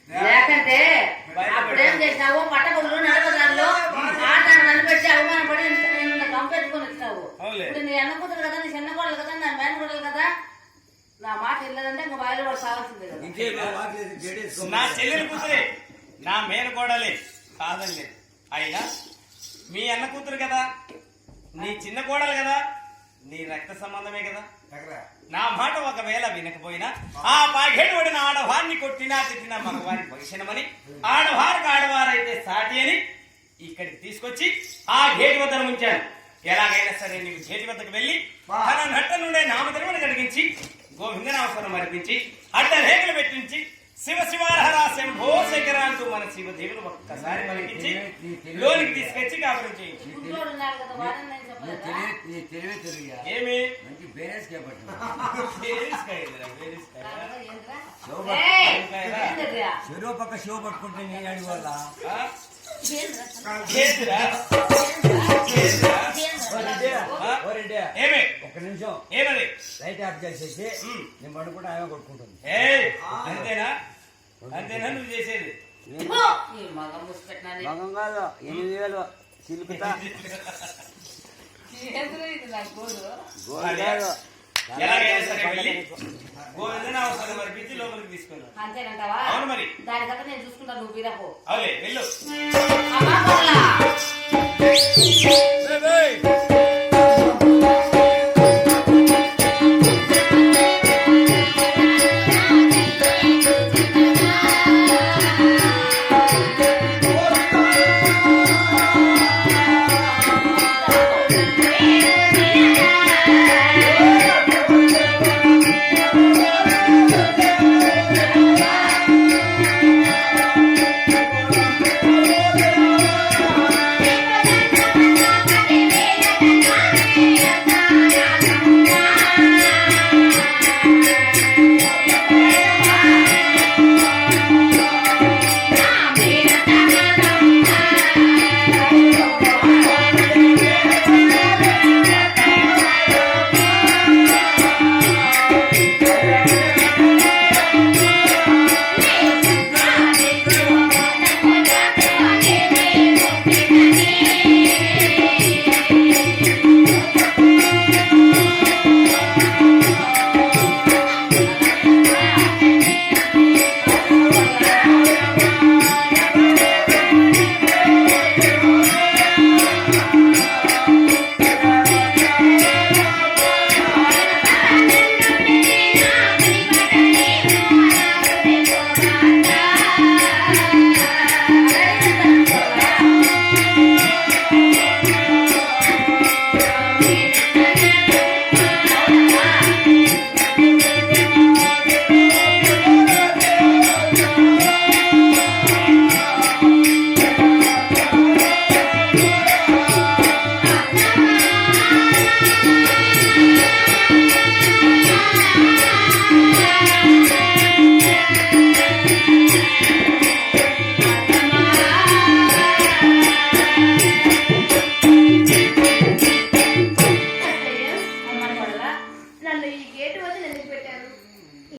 లేకంటే అప్పుడేం చేసినావు పట్టబులు నడపదాల్లో ఆట నిలబెట్టి అవమానపడి కంపెట్టుకొని వచ్చినావు. ఇప్పుడు నీ అన్న కూతురు కదా, నీ చిన్న కోడలు కదా, నా మేనకోడలు కదా, నా మాట వెళ్ళదంటే ఇంకా బాయిలో కూడా సాగాల్సిందే కదా. నా చెల్లెలు కూతురే, నా మేనకోడలే కాదండి. అయినా మీ అన్న కూతురు కదా, నీ చిన్న కోడలు కదా, నీ రక్త సంబంధమే కదా. నా మాట ఒకవేళ వినకపోయినా ఆ పాగేడు పడిన ఆడవారిని కొట్టినా తిట్టినా మగవారి భవిష్యమని, ఆడవారికి ఆడవారైతే సాటి అని ఇక్కడికి తీసుకొచ్చి ఆ గేటు వద్ద ఉంచాను. ఎలాగైనా సరే నీకు గేటు వద్దకు వెళ్ళి తన నట్ట నుండే నామధర్మను కలిగించి గోవిందనామస్వరం అర్పించి అడ్డ రేఖలు పెట్టించి శివ శివారహరా శంభో శంకర అంటూ మన శివదేవులు ఒక్కసారి పలికించి లోనికి తీసుకొచ్చి కాపురం చేయించి ఏమి చెరువు పక్క షో పట్టుకుంటే నేను అడిగి వల్ల ఒక నిమిషం ఏమది లైట్ ఆఫ్ చేసేసి నేను పడుకుంటే ఆమె కొట్టుకుంటుంది. అంతేనా? అంతేనా నువ్వు చేసేది? మగం కాదు 8,000 చిలుకుతా ఎలాగైనా సరే వెళ్ళి గోవిందనామస్వరం అర్పించి లోపలికి తీసుకున్నాను. అంతేనంటావా? అవును మరి. దానికంతా నేను చూసుకుంటాను, నువ్వు వీరపో. అవులే వెళ్ళు. అమ్మా